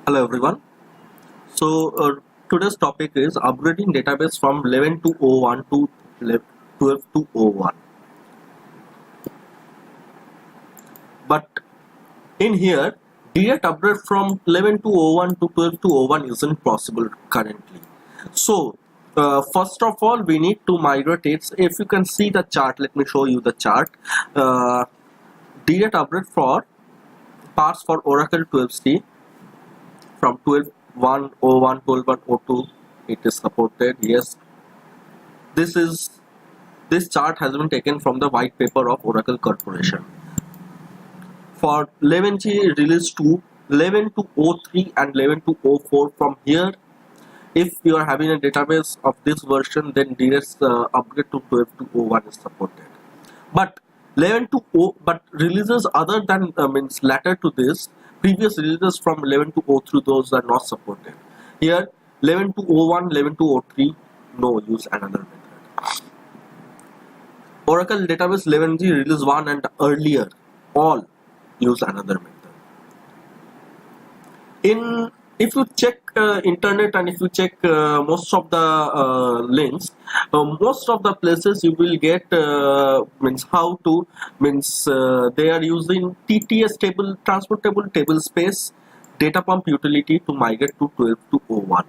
Hello everyone. So today's topic is upgrading database from 11.201 to 12.201. But in here, direct upgrade from 11.201 to 12.201 isn't possible currently. So first of all, we need to migrate it. If you can see the chart, let me show you the chart. Uh, direct upgrade for parts for Oracle 12c from 12.101 12.102. It is supported. Yes, this is This chart has been taken from the white paper of Oracle Corporation. For 11G release 2, 11.203 and 11.204 from here, if you are having a database of this version, then direct upgrade to 12.201 is supported. But 11.2.0, but releases other than means later to this, previous releases from 11.203, those are not supported. Here 11.201, 11.203, no, use another method. Oracle Database 11G release 1 and earlier all use another method. In If you check internet and if you check most of the links, most of the places you will get means how to means they are using TTS table transportable table space data pump utility to migrate to 12.201.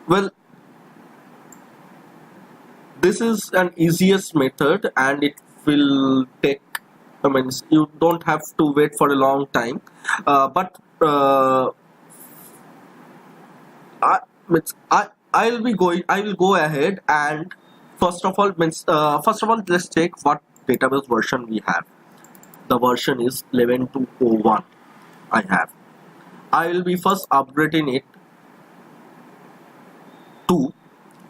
Well, this is an easiest method and it will take, I mean, you don't have to wait for a long time, but I, I will go ahead and first of all let's check what database version we have. The version is 11.201. I will be first upgrading it to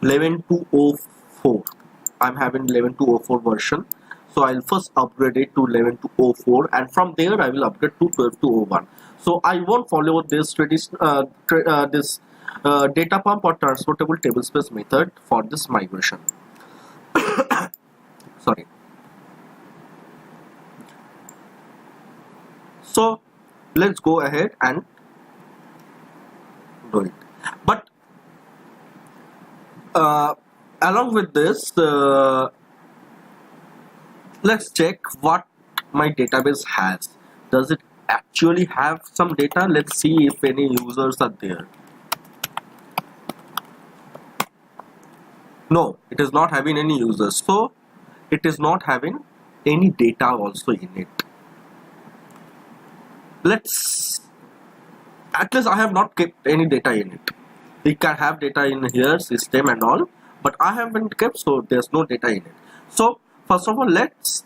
11.204. I'm having 11.204 version, so I'll first upgrade it to 11.204 and from there I will upgrade to 12.201. So I won't follow this data pump or transportable tablespace method for this migration. Sorry. So let's go ahead and do it. But along with this, let's check what my database has. Does it actually have some data? Let's see if any users are there. No, it is not having any users, so it is not having any data also in it. Let's At least I have not kept any data in it. It can have data in here, system and all, but I haven't kept, so there's no data in it. So first of all, let's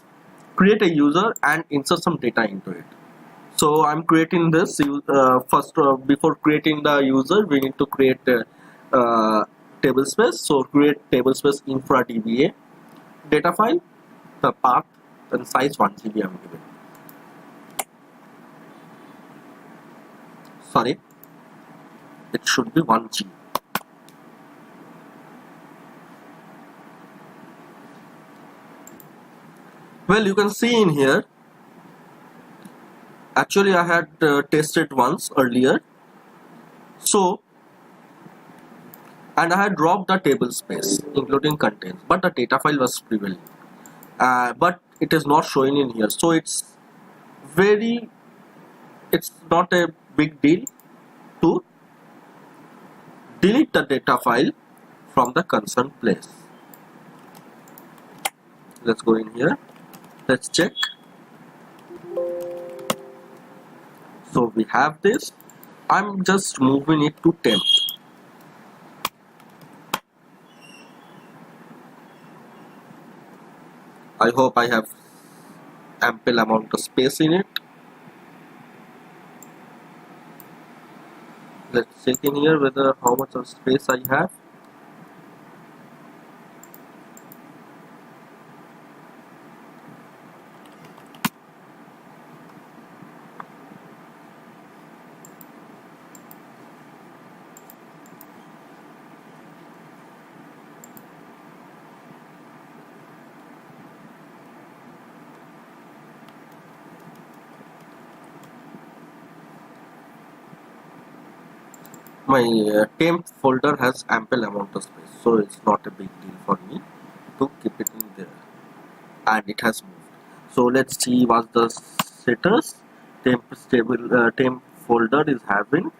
create a user and insert some data into it. So I'm creating this first. Before creating the user, we need to create a table space. So create table space infra dba data file, the path and size 1 GB I'm giving. Sorry, it should be 1 GB. Well, you can see in here, actually I had tested once earlier, so, and I had dropped the table space including contents, but the data file was prevailing, but it is not showing in here, so it's not a big deal to delete the data file from the concerned place. Let's go in here, let's check. So we have this. I'm just moving it to temp. I hope I have ample amount of space in it. Let's check in here whether how much of space I have. my temp folder has ample amount of space, so it's not a big deal for me to keep it in there, and it has moved. So let's see what the status. Temp folder is having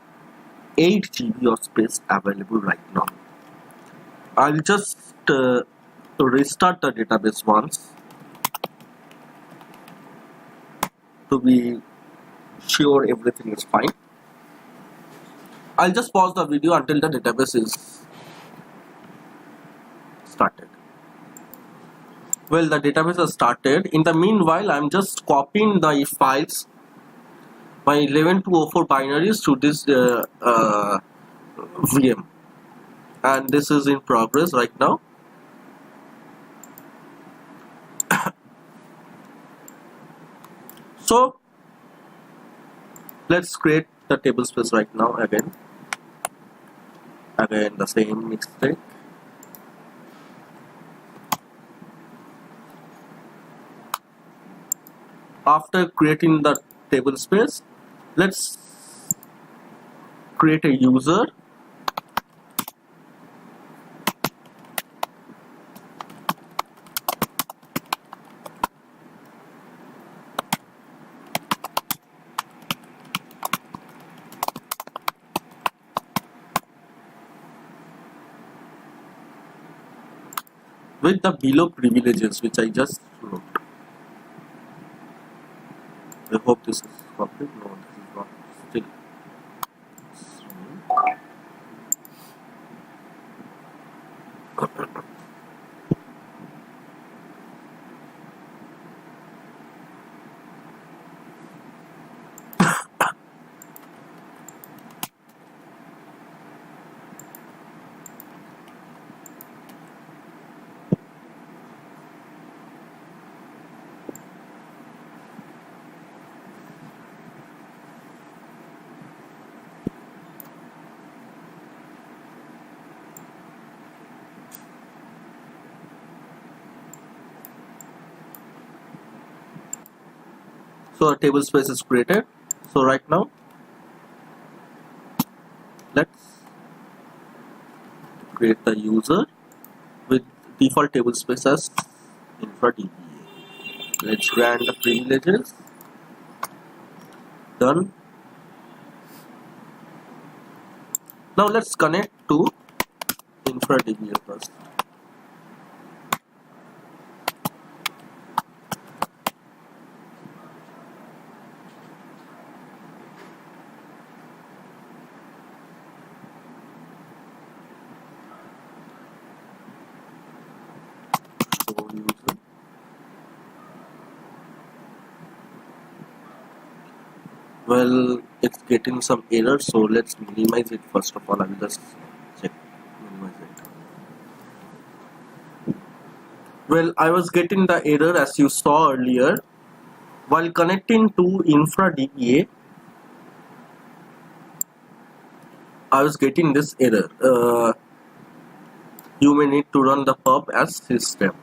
8 GB of space available right now. I'll just restart the database once to be sure everything is fine. I'll just pause the video until the database is started. Well, the database has started. In the meanwhile, I'm just copying the files, my 11.204 binaries to this VM, and this is in progress right now. So let's create the table space right now. Again the same mistake. After creating the table space, let's create a user. With the below privileges which I just wrote. I hope this is copied. No, this is not still. So a table space is created. So right now, let's create the user with default table space as infra-DBA. Let's grant the privileges. Done. Now let's connect to infra-DBA first. Show user. Well, it's getting some error, so let's minimize it first of all. I will just check minimize it. Well, I was getting the error as you saw earlier. While connecting to infra-DBA, I was getting this error. You may need to run the pub as system.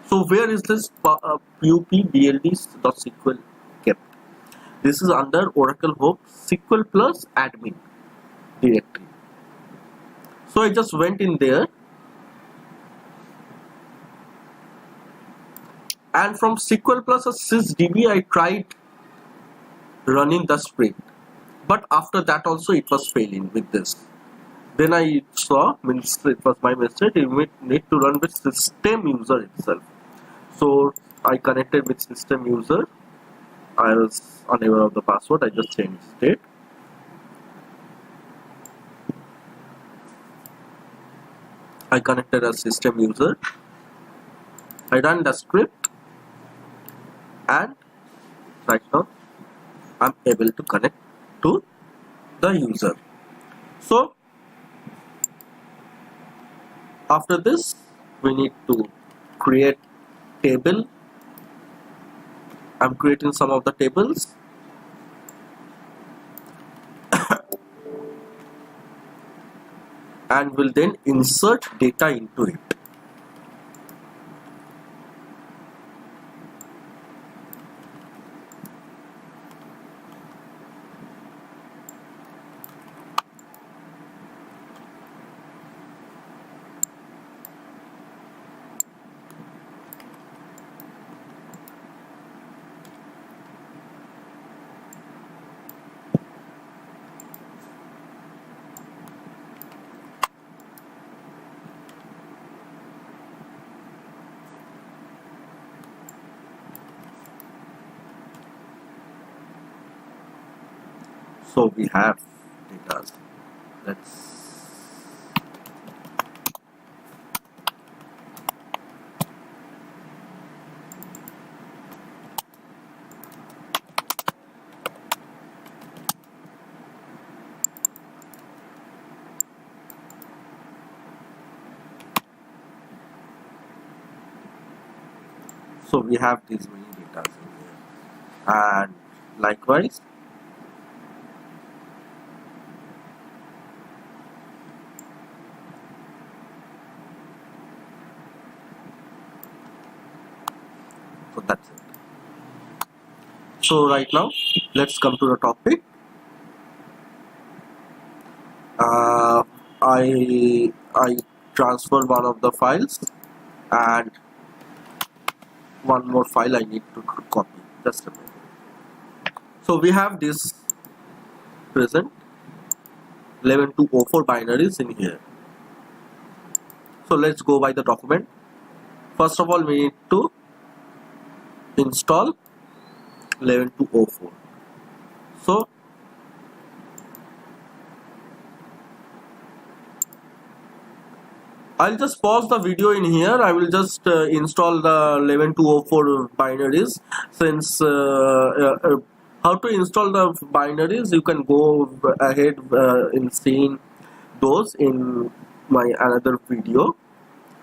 So where is this pupbld.sql kept? This is under Oracle Hope SQL plus admin directory. So I just went in there, and from SQL plus a sysdb I tried running the script, but after that also it was failing with this. Then I saw, means it was my mistake, you need to run with system user itself. So I connected with system user. I was unaware of the password, I just changed it. I connected as system user. I ran the script, and right now I'm able to connect to the user. So after this, we need to create table. I'm creating some of the tables. And will then insert data into it. So we have data. Let's so we have these many data in here, and likewise so that's it. So right now let's come to the topic. I transfer one of the files, and one more file I need to copy. Just a minute. So we have this present 11204 binaries in here. So let's go by the document. First of all, we need to install 11204. So I'll just pause the video in here. I will just install the 11204 binaries. Since how to install the binaries, you can go ahead in seeing those in my another video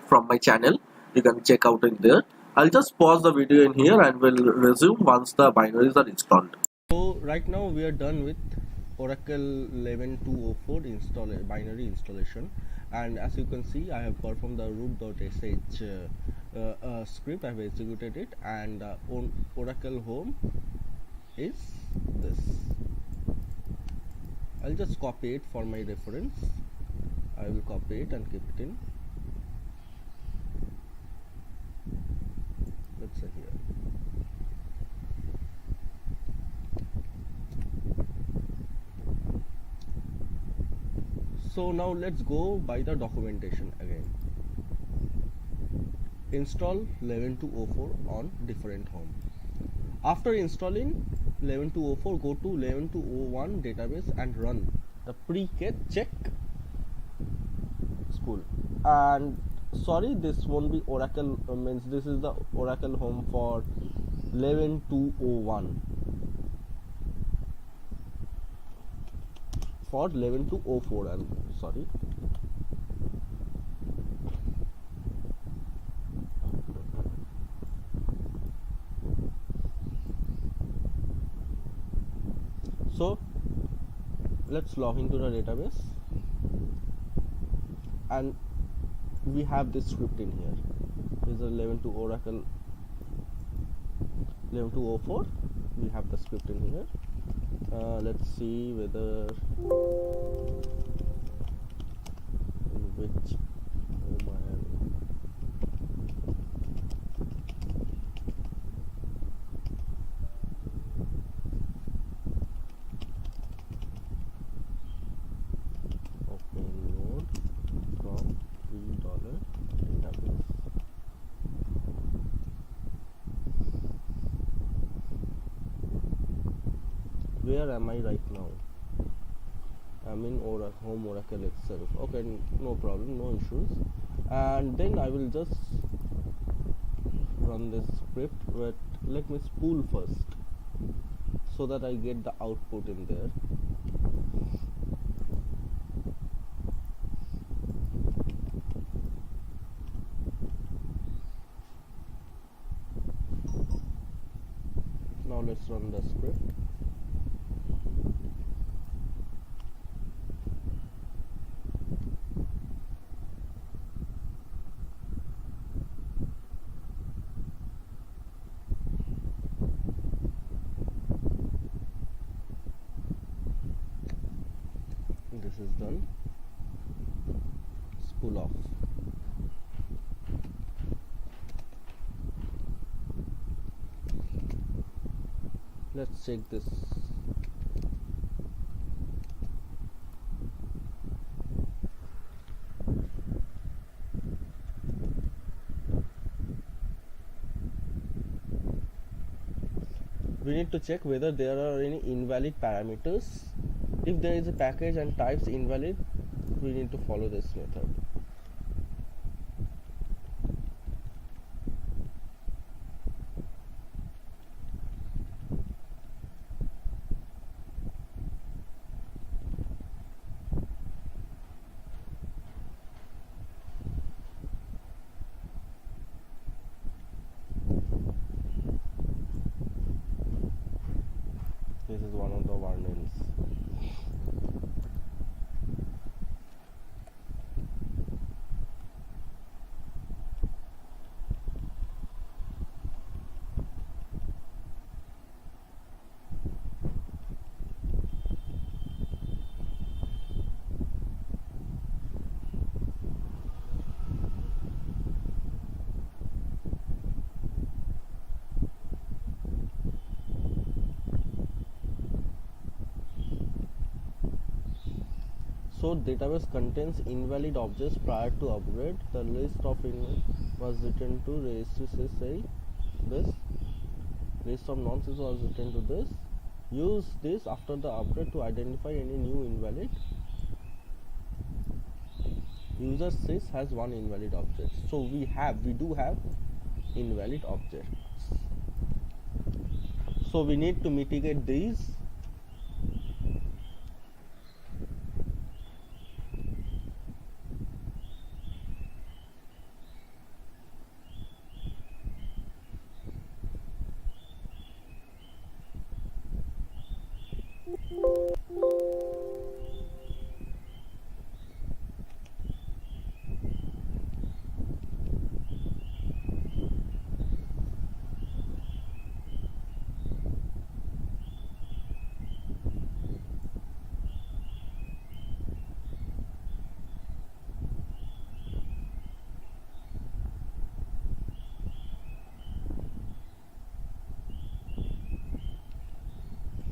from my channel. You can check out in there. I'll just pause the video in here and will resume once the binaries are installed. So right now we are done with Oracle 11204 binary installation, and as you can see I have performed the root.sh script. I have executed it, and on Oracle home is this. I'll just copy it for my reference. I will copy it and keep it in, let's say here. So now let's go by the documentation again. Install 11204 on different home. After installing 11204, go to 11201 database and run the pre-check school. And sorry, this won't be Oracle, means this is the Oracle home for 11201. For 11204, I'm sorry. So let's log into the database, and we have this script in here. This is a 112 Oracle 11204. We have the script in here. Let's see whether in which home I am. Open node from $3 database. Where am I right now? I'm in home Oracle itself. Okay, no problem, no issues. And then I will just run this script, but let me spool first so that I get the output in there. Now let's run the script. This is done. Spool off. Let's check this. We need to check whether there are any invalid parameters if there is a package and types invalid, we need to follow this method. This is one of the warnings. So database contains invalid objects prior to upgrade. The list of invalid was written to say this. List of nonces was written to this. Use this after the upgrade to identify any new invalid. User sys has one invalid object. So we do have invalid objects. So we need to mitigate these.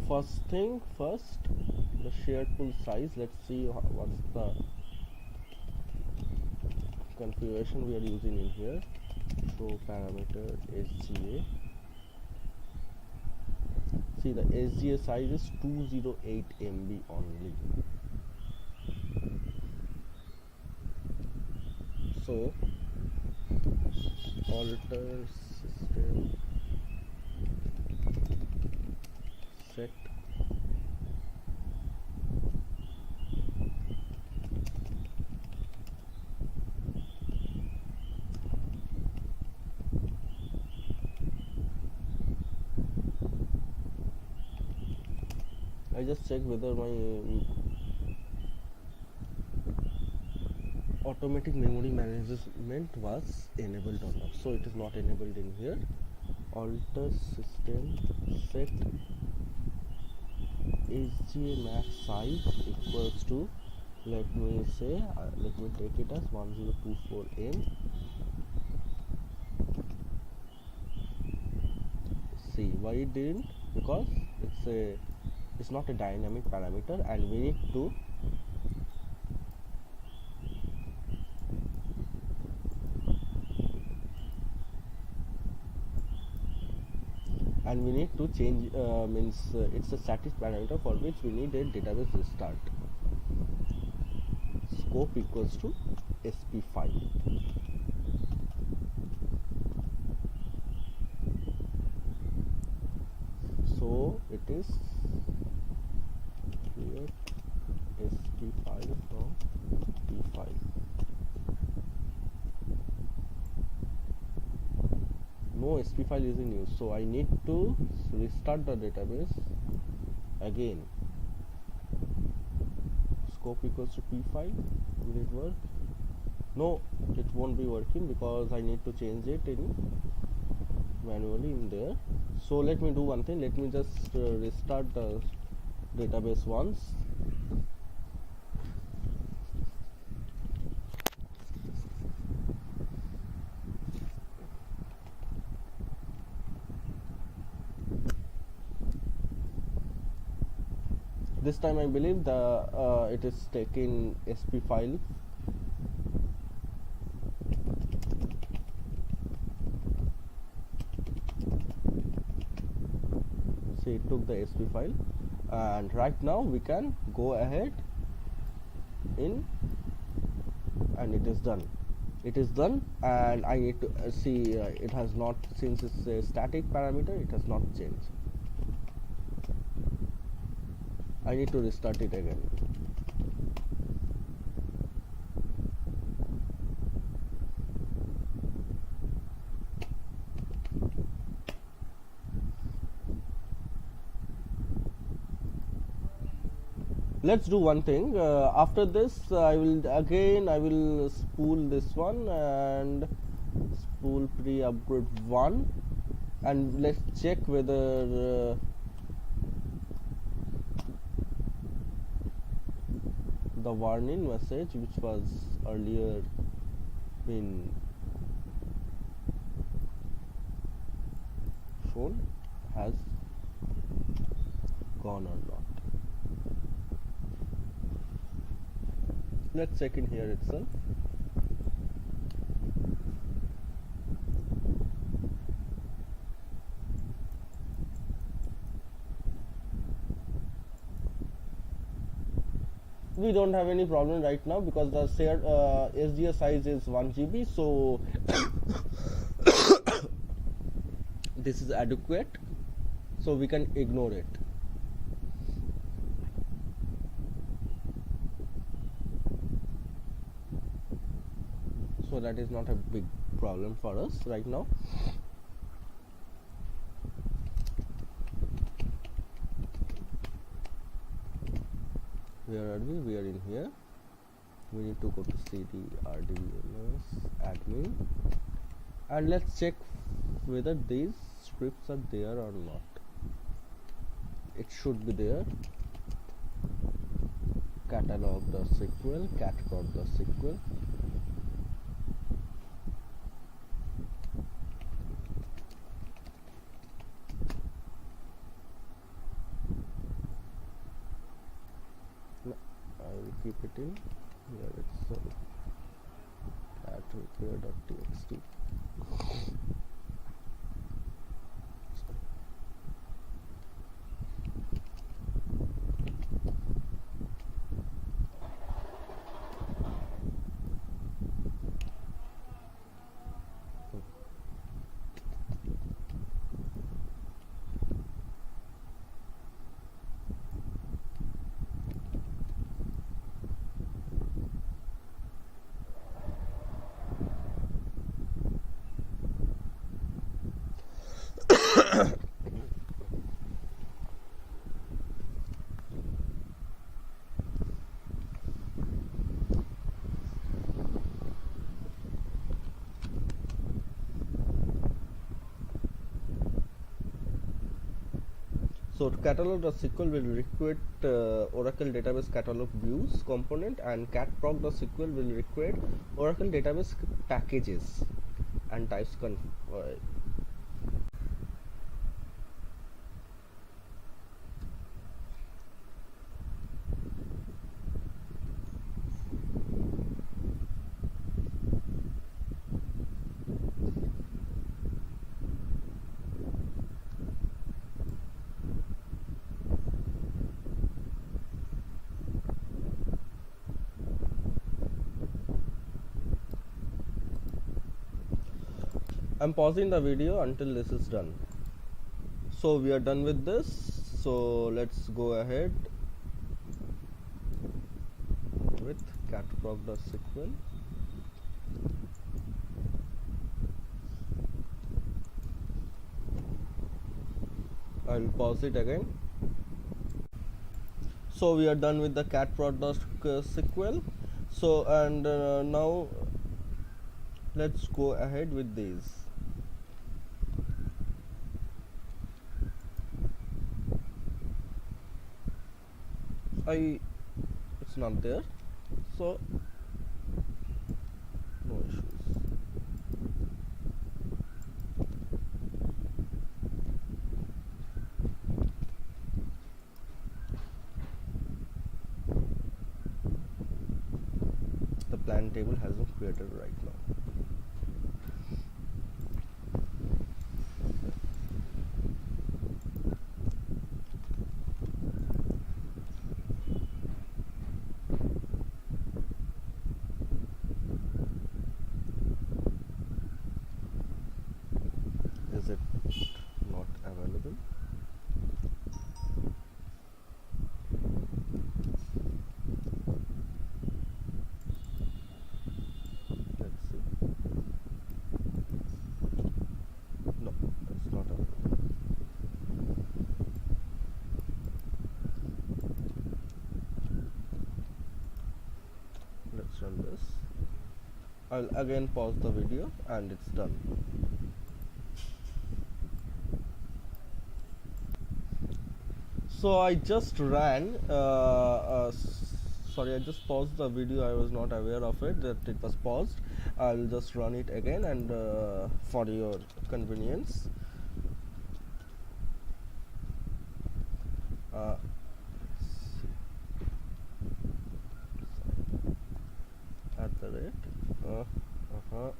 First thing first, the shared pool size. Let's see what's the configuration we are using in here. So parameter SGA. See, the SGA size is 208 MB only. So alter system set I just check whether my automatic memory management was enabled or not. So it is not enabled in here. Alter system set SGA max size equals to, let me take it as 1024M. See why it didn't? Because it's not a dynamic parameter, and we need to change it's a static parameter for which we need a database restart. Scope equals to sp file. So it is create sp file from p file. No sp file is in use, so I need to restart the database again. Scope equals to p file. Will it work? No, it won't be working because I need to change it in manually in there. So let me do one thing. Let me just restart the database once. This time I believe it is taking sp file. See, it took the sp file. and right now we can go ahead in, and it is done. It is done, and I need to see it has not, since it's a static parameter, it has not changed. I need to restart it again. Let's do one thing. After this, I will spool this one and spool pre-upgrade 1, and let's check whether the warning message which was earlier been shown has gone or not. Let's check in here itself. We don't have any problem right now because the shared SDA size is 1 GB, so this is adequate, so we can ignore it. So that is not a big problem for us right now. Where are we? We are in here. We need to go to cd rdvms admin, and let's check whether these scripts are there or not. It should be there. Catalog the SQL, catprod the SQL. I will keep it in here itself at repair.txt. So catalog.sql will require Oracle Database Catalog Views component, and catproc.sql will require Oracle Database Packages and types I'm pausing the video until this is done. So we are done with this, so let's go ahead with catproc.sql. I'll pause it again. So we are done with the catprod.sql. So and now let's go ahead with these. It's not there, so no issues. The plan table has been created right now. I'll again pause the video and it's done. So I just ran sorry, I just paused the video. I was not aware of it that it was paused. I'll just run it again and for your convenience. At the rate at the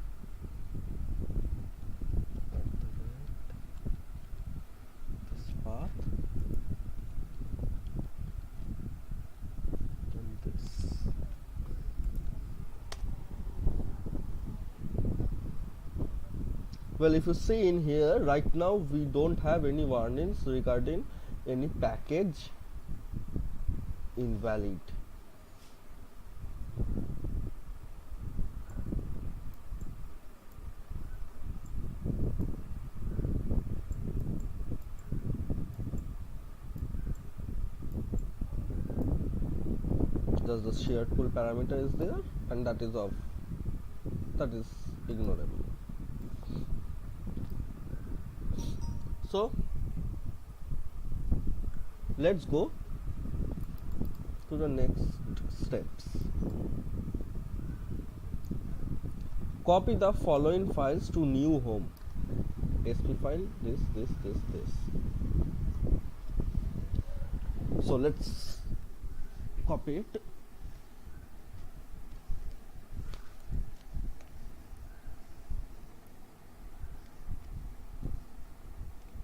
rate this path, then this. Well, if you see in here right now, we don't have any warnings regarding any package invalid. Just the shared pool parameter is there and that is off. That is ignorable. So let's go to the next steps. Copy the following files to new home. SP file, this. So let's copy it.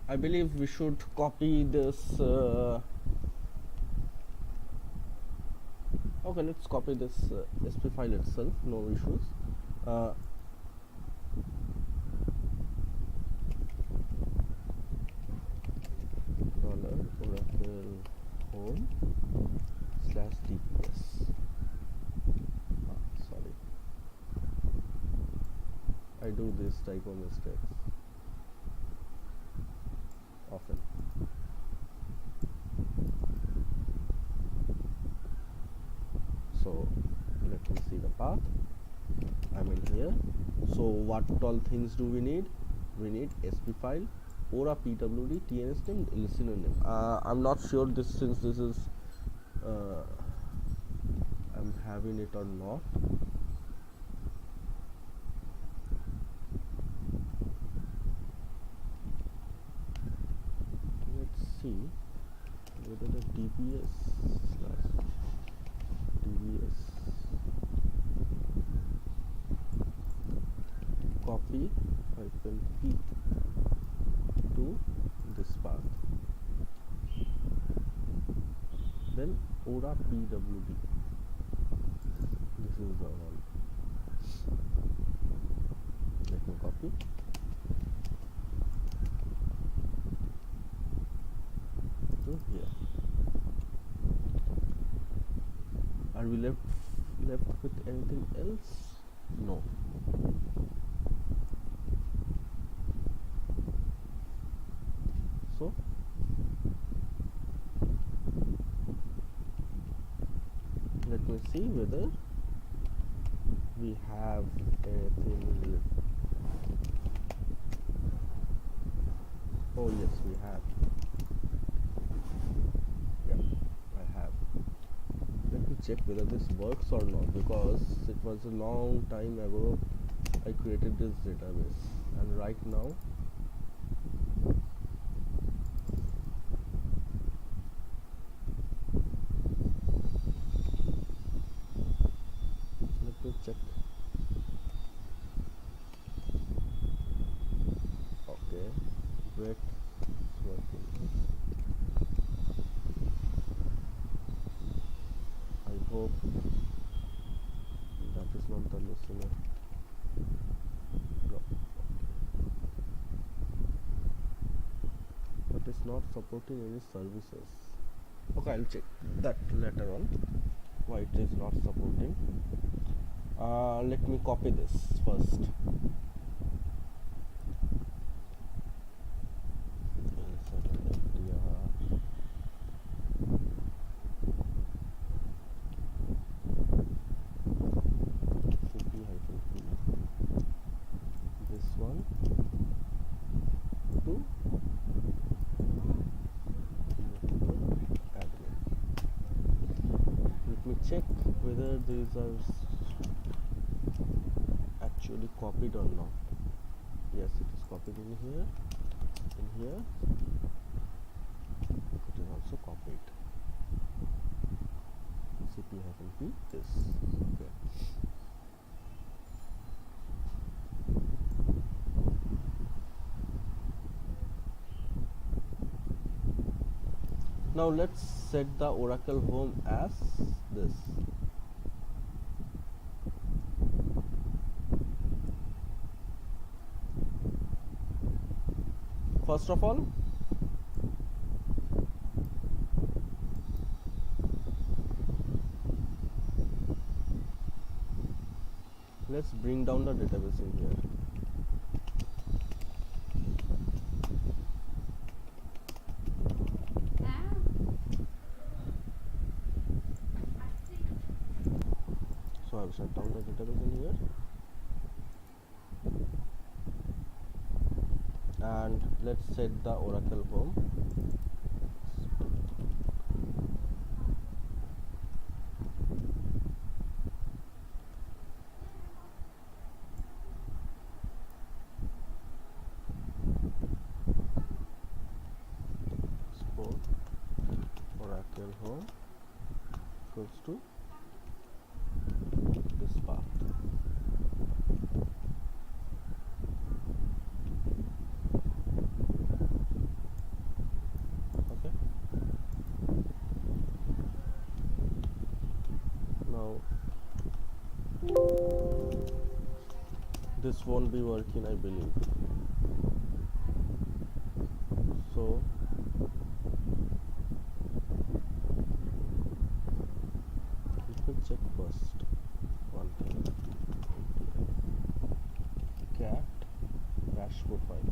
I believe we should copy this. Okay, let's copy this SP file itself, no issues. $oracle home /dps. Sorry, I do this typo mistakes often. So let me see the path. I'm in here. So what all things do we need? We need SP file, Aura PWD, TNS name, listener name. I'm not sure this since this is I'm having it or not. Let's see whether the DBS copy -p to this path, then Aura PWD. This is the one. Let me copy. To here. Are we left with anything else? No. So let me see whether we have anything. Oh yes, we have. Yeah, I have. Let me check whether this works or not, because it was a long time ago I created this database, and right now let me check. Okay, great, it's working. I hope that is not the listener. No. But it's not supporting any services. Okay, I'll check that later on why it is not supporting. Let me copy this first. check whether these are actually copied or not. Yes, it is copied in here. In here it is also copied. cp-p this. Okay. Now let's set the Oracle home as this. First of all, let's bring down the database in here. So I've shut down the database in here, and let's set the Oracle home. Export Oracle home equals to this path. Okay. Now this won't be working, I believe. So let me check first one thing. Cat bash profile.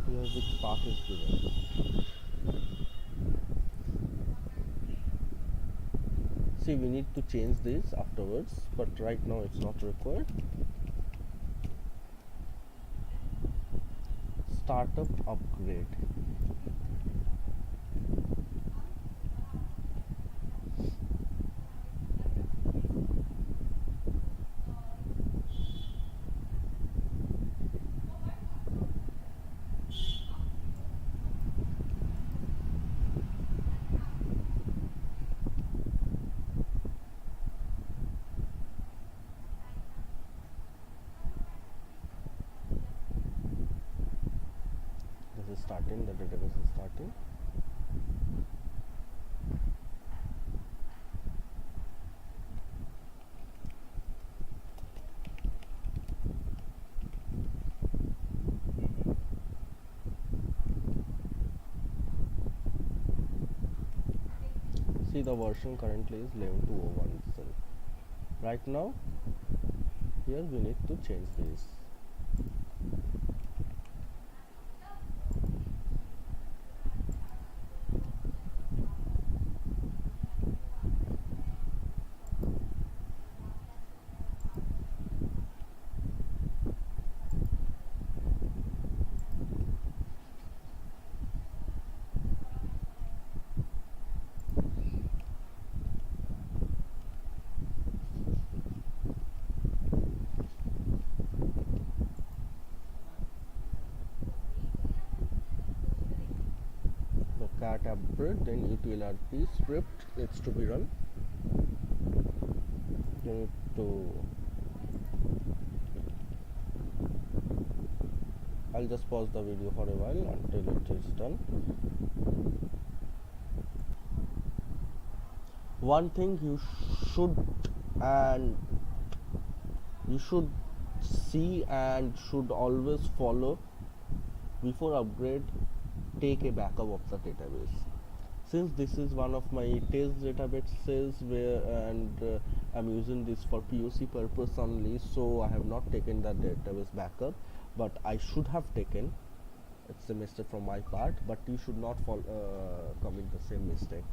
Here which path is given. See, we need to change this afterwards, but right now it's not required. Startup upgrade. This is starting, the database is starting. See, the version currently is 11.201 itself. Right now, here we need to change this. Cat upgrade, then utilrp script needs to be run. You need to, I'll just pause the video for a while until it is done. One thing you should see and should always follow before upgrade: take a backup of the database. Since this is one of my test databases I'm using this for POC purpose only, so I have not taken the database backup, but I should have taken. It's a mistake from my part, but you should not commit the same mistake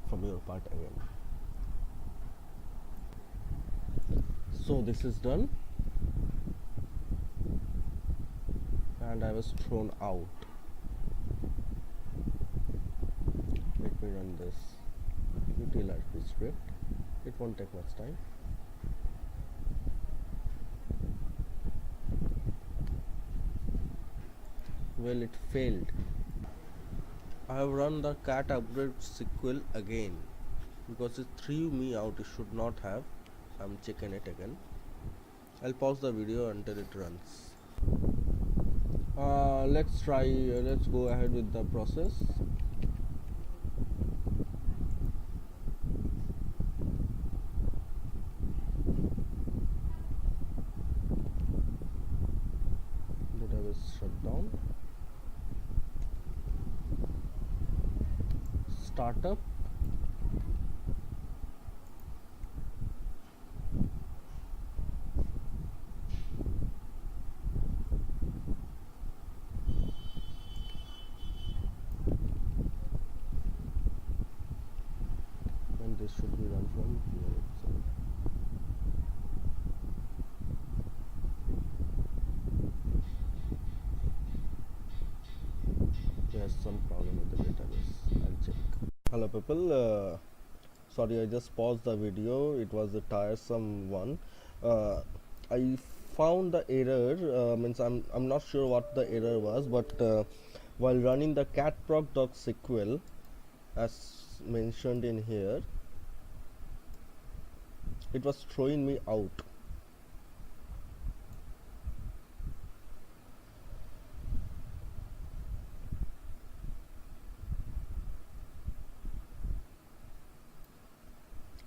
from your part again. So this is done, and I was thrown out. Let me run this. TLRP script. It won't take much time. Well, it failed. I have run the cat upgrade SQL again because it threw me out. It should not have. I'm checking it again. I'll pause the video until it runs. Let's try. Let's go ahead with the process. Database shut down. Startup. And this should be run from here itself. There's some problem with the database. I'll check. Hello people, sorry I just paused the video. It was a tiresome one. I found the error, means I'm not sure what the error was, but while running the catproc.sql as mentioned in here, it was throwing me out.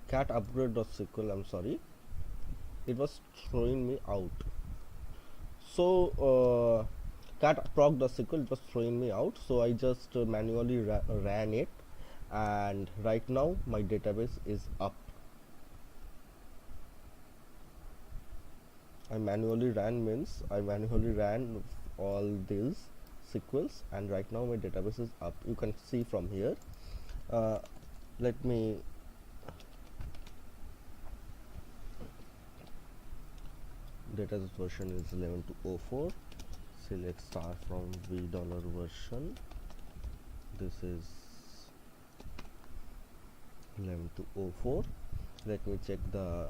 Cat upgrade.sql, I'm sorry, it was throwing me out. So cat proc.sql, it was throwing me out, so I just manually ran it, and right now my database is up. I manually ran means I manually ran all these SQLs, and right now my database is up. You can see from here. Let me database version is 11.204. Select star from v $version. This is 11.204. Let me check the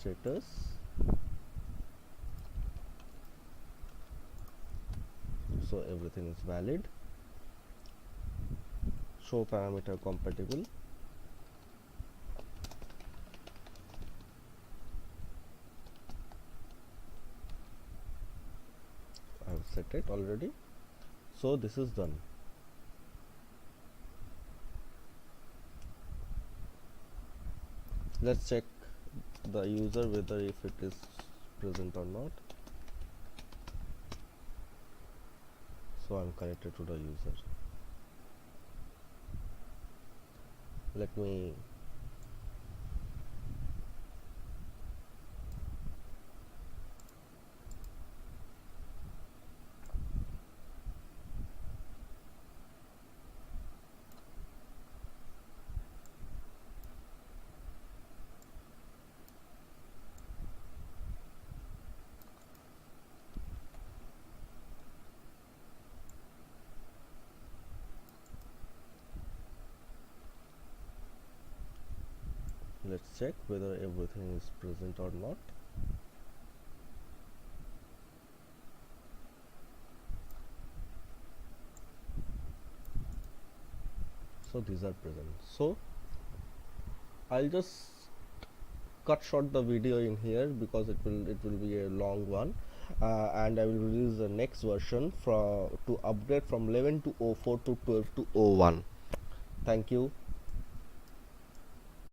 status. So everything is valid. Show parameter compatible. I have set it already, so this is done. Let's check the user whether if it is present or not. So I'm connected to the user. Let me let's check whether everything is present or not. So these are present. So I'll just cut short the video in here because it will be a long one, and I will release the next version to upgrade from 11.204 to 12.201. Thank you.